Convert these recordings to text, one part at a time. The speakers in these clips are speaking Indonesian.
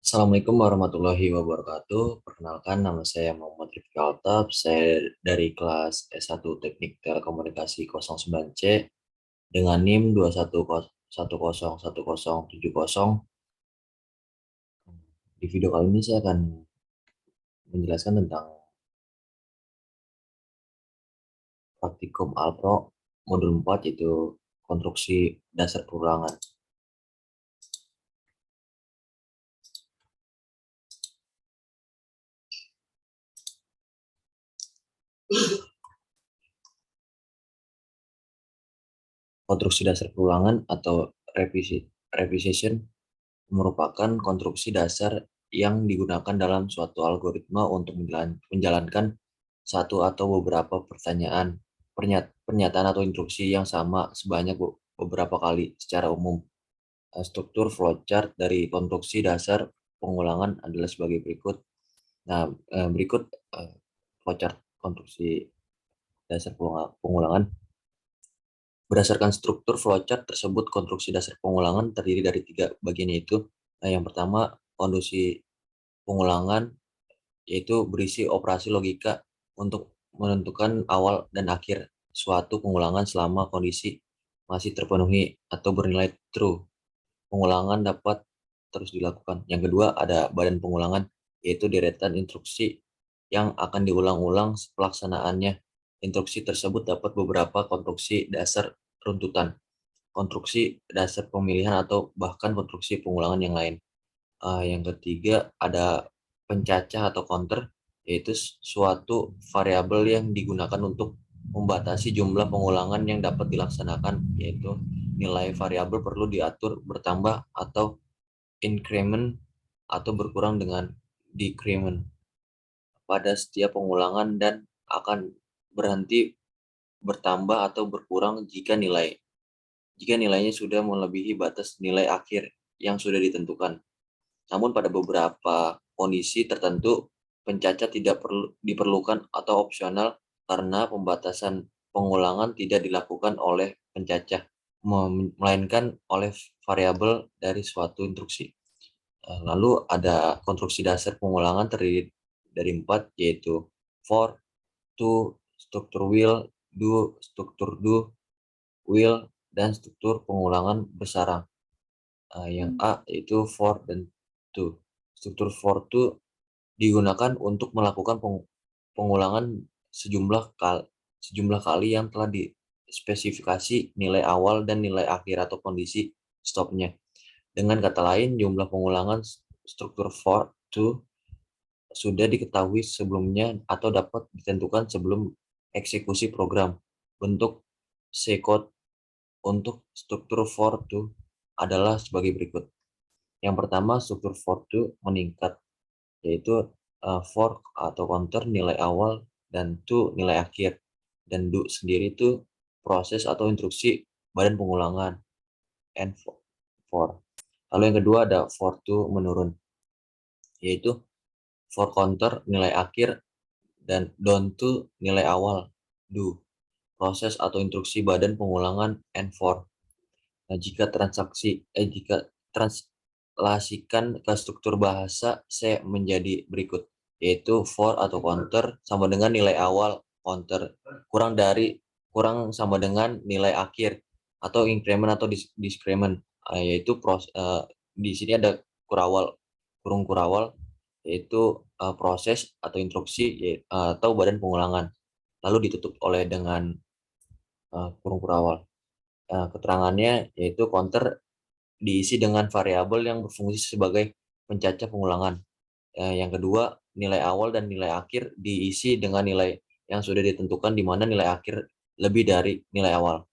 Assalamualaikum warahmatullahi wabarakatuh. Perkenalkan, nama saya Muhammad Rifki Altab. Saya dari kelas S1 Teknik Telekomunikasi 09C dengan NIM 210101070. Di video kali ini saya akan menjelaskan tentang praktikum Alpro modul 4, yaitu konstruksi dasar perulangan. Konstruksi dasar perulangan atau repetition merupakan konstruksi dasar yang digunakan dalam suatu algoritma untuk menjalankan satu atau beberapa pernyataan atau instruksi yang sama sebanyak beberapa kali. Secara umum, struktur flowchart dari konstruksi dasar pengulangan adalah sebagai berikut. Nah, berikut flowchart konstruksi dasar pengulangan. Berdasarkan struktur flowchart tersebut, konstruksi dasar pengulangan terdiri dari 3 bagian, yaitu yang pertama, konstruksi pengulangan, yaitu berisi operasi logika untuk menentukan awal dan akhir suatu pengulangan selama kondisi masih terpenuhi atau bernilai true. Pengulangan dapat terus dilakukan. Yang kedua, ada badan pengulangan, yaitu deretan instruksi yang akan diulang-ulang pelaksanaannya. Instruksi tersebut dapat beberapa konstruksi dasar runtutan, konstruksi dasar pemilihan, atau bahkan konstruksi pengulangan yang lain. Yang ketiga, ada pencacah atau counter, yaitu suatu variabel yang digunakan untuk membatasi jumlah pengulangan yang dapat dilaksanakan, yaitu nilai variabel perlu diatur bertambah atau increment atau berkurang dengan decrement pada setiap pengulangan, dan akan berhenti bertambah atau berkurang jika nilainya sudah melebihi batas nilai akhir yang sudah ditentukan. Namun pada beberapa kondisi tertentu, pencacah tidak diperlukan atau opsional karena pembatasan pengulangan tidak dilakukan oleh pencacah, melainkan oleh variabel dari suatu instruksi. Lalu ada konstruksi dasar pengulangan terdiri dari 4, yaitu for, to, struktur will, do, struktur do, will, dan struktur pengulangan bersarang. Yang A yaitu for dan to. Struktur for to digunakan untuk melakukan pengulangan sejumlah kali yang telah dispesifikasi nilai awal dan nilai akhir atau kondisi stopnya. Dengan kata lain, jumlah pengulangan struktur for to sudah diketahui sebelumnya atau dapat ditentukan sebelum eksekusi program. Bentuk C code untuk struktur for to adalah sebagai berikut. Yang pertama, struktur for to meningkat, yaitu for atau counter nilai awal dan to nilai akhir, dan do sendiri itu proses atau instruksi badan pengulangan, and for. Lalu yang kedua ada for to menurun, yaitu for counter nilai akhir dan down to nilai awal, do proses atau instruksi badan pengulangan, and for. Nah, jika translasikan ke struktur bahasa C menjadi berikut, yaitu for atau counter sama dengan nilai awal counter kurang sama dengan nilai akhir, atau increment atau discrement, yaitu di sini ada kurung kurawal, yaitu proses atau instruksi atau badan pengulangan, lalu ditutup oleh dengan kurung kurawal. Keterangannya yaitu counter diisi dengan variabel yang berfungsi sebagai pencacah pengulangan. Yang kedua, nilai awal dan nilai akhir diisi dengan nilai yang sudah ditentukan, di mana nilai akhir lebih dari nilai awal.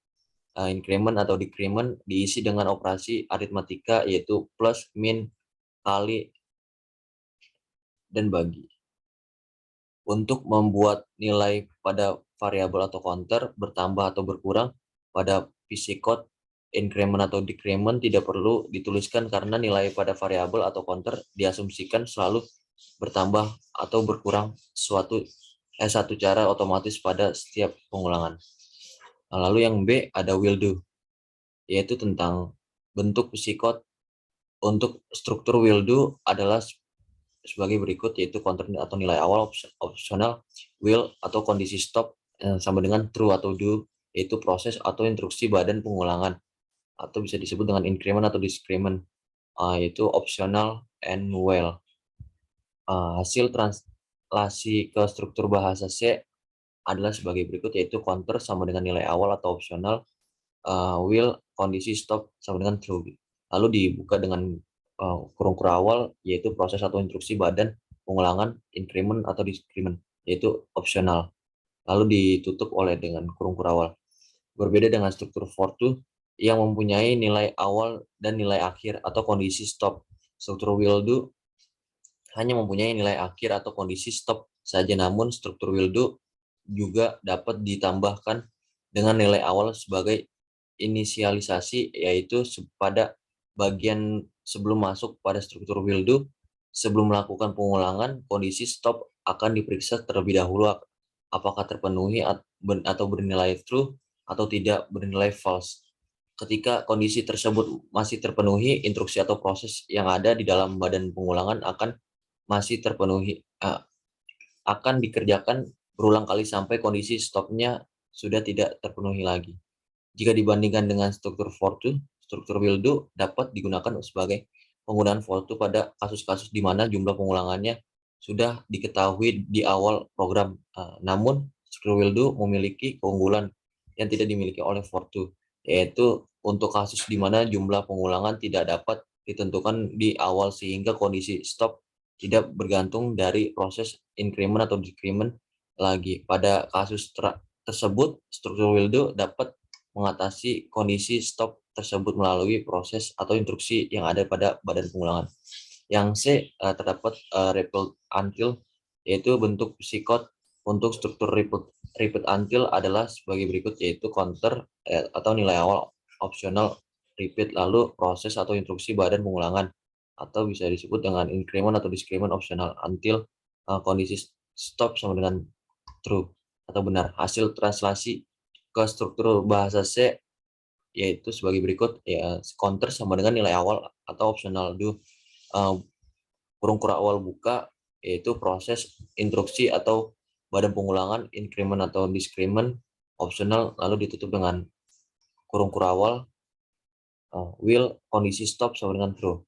Increment atau decrement diisi dengan operasi aritmatika, yaitu plus, min, kali, dan bagi. Untuk membuat nilai pada variabel atau counter bertambah atau berkurang pada PC code, increment atau decrement tidak perlu dituliskan karena nilai pada variabel atau counter diasumsikan selalu bertambah atau berkurang satu cara otomatis pada setiap pengulangan. Lalu yang B ada will do, yaitu tentang bentuk PC code Untuk struktur will do adalah sebagai berikut, yaitu counter atau nilai awal, optional, will atau kondisi stop sama dengan true atau do, yaitu proses atau instruksi badan pengulangan, atau bisa disebut dengan increment atau discrement, yaitu optional and well. Hasil translasi ke struktur bahasa C adalah sebagai berikut, yaitu counter sama dengan nilai awal atau optional, will kondisi stop sama dengan true. Lalu dibuka dengan kurung-kurung awal, yaitu proses atau instruksi badan pengulangan, increment atau discrement, yaitu optional. Lalu ditutup oleh dengan kurung-kurung awal. Berbeda dengan struktur for to yang mempunyai nilai awal dan nilai akhir atau kondisi stop. Struktur will do hanya mempunyai nilai akhir atau kondisi stop saja, namun struktur will do juga dapat ditambahkan dengan nilai awal sebagai inisialisasi, yaitu pada bagian sebelum masuk pada struktur will do. Sebelum melakukan pengulangan, kondisi stop akan diperiksa terlebih dahulu apakah terpenuhi atau bernilai true atau tidak bernilai false. Ketika kondisi tersebut masih terpenuhi, instruksi atau proses yang ada di dalam badan pengulangan masih terpenuhi, akan dikerjakan berulang kali sampai kondisi stopnya sudah tidak terpenuhi lagi. Jika dibandingkan dengan struktur for to, struktur will do dapat digunakan sebagai penggunaan for to pada kasus-kasus di mana jumlah pengulangannya sudah diketahui di awal program. Namun struktur will do memiliki keunggulan yang tidak dimiliki oleh for to, yaitu untuk kasus di mana jumlah pengulangan tidak dapat ditentukan di awal sehingga kondisi stop tidak bergantung dari proses increment atau decrement lagi. Pada kasus tersebut, struktur will do dapat mengatasi kondisi stop tersebut melalui proses atau instruksi yang ada pada badan pengulangan. Yang C, terdapat repeat until, yaitu bentuk psikot. Untuk struktur repeat until adalah sebagai berikut, yaitu counter atau nilai awal, optional, repeat, lalu proses atau instruksi badan pengulangan, atau bisa disebut dengan increment atau discrement, optional, until kondisi stop sama dengan true atau benar. Hasil translasi ke struktur bahasa C yaitu sebagai berikut, ya, counter sama dengan nilai awal atau optional do, kurung-kurung awal buka, yaitu proses, instruksi atau badan pengulangan, increment atau discrement, optional, lalu ditutup dengan kurung-kurung awal, will kondisi stop sama dengan true.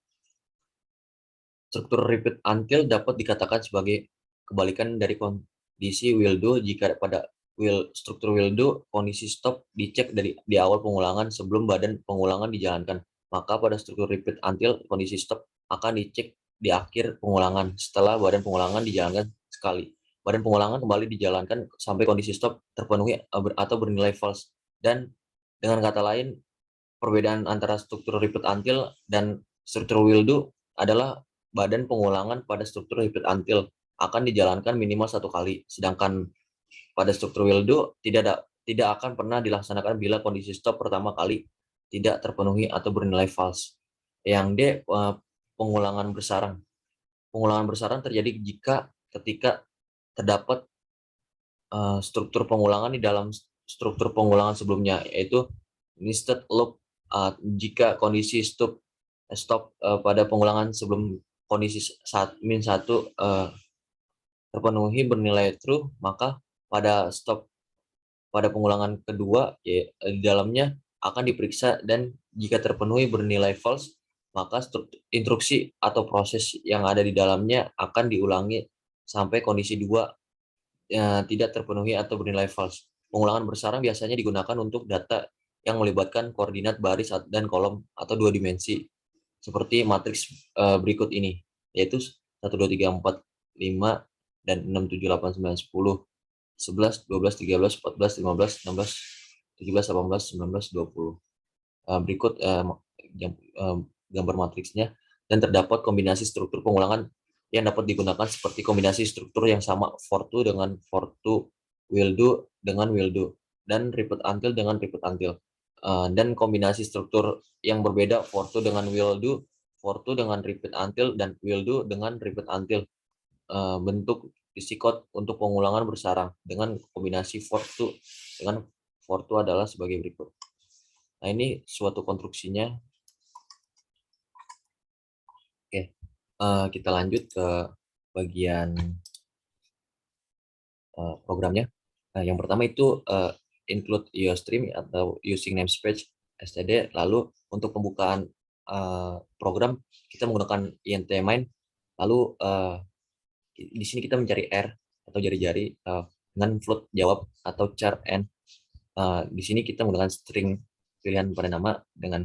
Struktur repeat until dapat dikatakan sebagai kebalikan dari kondisi will do. Jika pada struktur will do, kondisi stop dicek di awal pengulangan sebelum badan pengulangan dijalankan, maka pada struktur repeat until kondisi stop akan dicek di akhir pengulangan setelah badan pengulangan dijalankan sekali. Badan pengulangan kembali dijalankan sampai kondisi stop terpenuhi atau bernilai false. Dan dengan kata lain, perbedaan antara struktur repeat until dan struktur will do adalah badan pengulangan pada struktur repeat until akan dijalankan minimal 1 kali, sedangkan pada struktur will do tidak akan pernah dilaksanakan bila kondisi stop pertama kali tidak terpenuhi atau bernilai false. Yang D, pengulangan bersarang. Pengulangan bersarang terjadi ketika terdapat struktur pengulangan di dalam struktur pengulangan sebelumnya, yaitu nested loop. Jika kondisi stop pada pengulangan sebelum kondisi min 1 terpenuhi bernilai true, maka pada pengulangan kedua, di dalamnya akan diperiksa, dan jika terpenuhi bernilai false, maka instruksi atau proses yang ada di dalamnya akan diulangi sampai kondisi 2 tidak terpenuhi atau bernilai false. Pengulangan bersarang biasanya digunakan untuk data yang melibatkan koordinat baris dan kolom atau 2 dimensi, seperti matriks berikut ini, yaitu 1, 2, 3, 4, 5, dan 6, 7, 8, 9, 10, 11, 12, 13, 14, 15, 16, 17, 18, 19, 20. Berikut gambar matriksnya, dan terdapat kombinasi struktur pengulangan yang dapat digunakan seperti kombinasi struktur yang sama for to dengan for to, will do dengan will do, dan repeat until dengan repeat until. Dan kombinasi struktur yang berbeda for to dengan will do, for to dengan repeat until, dan will do dengan repeat until. Bentuk psikot untuk pengulangan bersarang dengan kombinasi for to dengan for to adalah sebagai berikut. Nah, ini suatu konstruksinya. Kita lanjut ke bagian programnya. Nah, yang pertama itu include your stream atau using namespace std. Lalu untuk pembukaan program kita menggunakan int main. Lalu di sini kita mencari R atau jari-jari dengan float jawab atau char n. Di sini kita menggunakan string pilihan pada nama dengan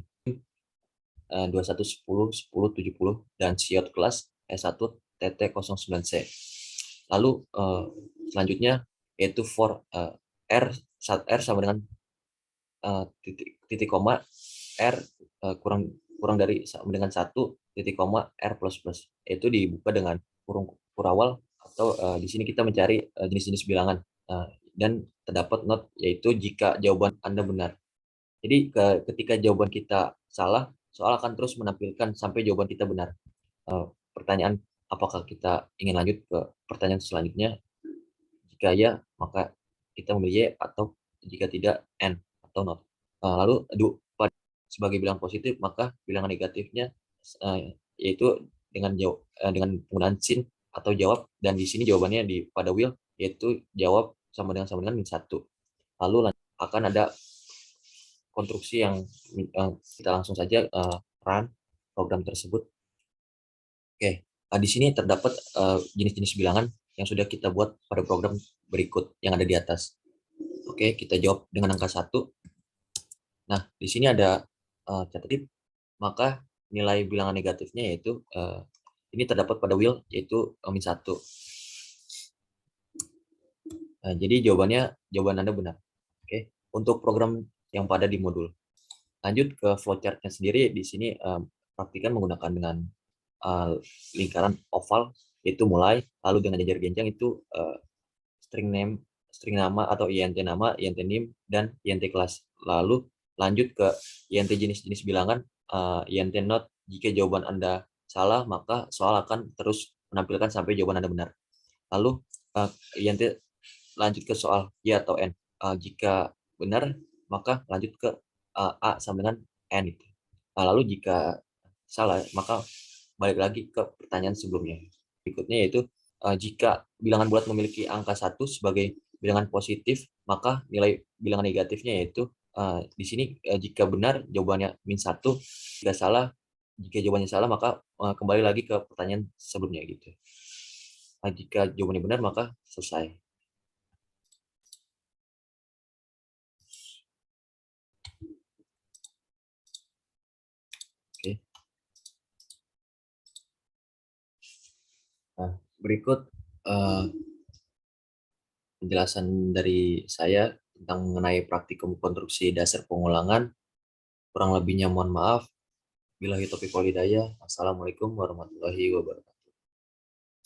21 10 10 70 dan siot kelas S1 TT09C. Lalu selanjutnya yaitu for R R sama dengan titik koma R kurang kurang dari sama dengan 1 titik koma R plus plus, yaitu dibuka dengan kurung kurawal atau di sini kita mencari jenis-jenis bilangan dan terdapat not yaitu jika jawaban Anda benar. Jadi ketika jawaban kita salah, soal akan terus menampilkan sampai jawaban kita benar. Pertanyaan apakah kita ingin lanjut ke pertanyaan selanjutnya? Jika ya, maka kita memilih Y, atau jika tidak N atau not. Lalu sebagai bilangan positif, maka bilangan negatifnya yaitu dengan penggunaan sin atau jawab, dan di sini jawabannya pada wheel yaitu jawab sama dengan min 1. Lalu akan ada konstruksi yang kita langsung saja run program tersebut. Oke, di sini terdapat jenis-jenis bilangan yang sudah kita buat pada program berikut yang ada di atas. Oke, kita jawab dengan angka 1. Nah, di sini ada catatan, maka nilai bilangan negatifnya yaitu ini terdapat pada wheel yaitu min 1. Nah, jadi jawaban Anda benar. Oke, untuk program yang pada di modul. Lanjut ke flowchart-nya sendiri, di sini praktikan menggunakan dengan lingkaran oval, yaitu mulai, lalu dengan jajar genjang itu string nama atau int nama, int name, dan int kelas. Lalu lanjut ke int jenis-jenis bilangan, int not. Jika jawaban Anda salah, maka soal akan terus menampilkan sampai jawaban Anda benar. Lalu int lanjut ke soal y atau n. Jika benar, maka lanjut ke a sama dengan n itu. Lalu jika salah, maka balik lagi ke pertanyaan sebelumnya. Berikutnya yaitu jika bilangan bulat memiliki angka 1 sebagai bilangan positif, maka nilai bilangan negatifnya yaitu di sini jika benar jawabannya min 1, jika jawabannya salah maka kembali lagi ke pertanyaan sebelumnya gitu. Jika jawabannya benar maka selesai. Oke. Nah, berikut penjelasan dari saya tentang mengenai praktikum konstruksi dasar pengulangan. Kurang lebihnya mohon maaf. Billahi taufiq wal hidayah. Assalamualaikum warahmatullahi wabarakatuh.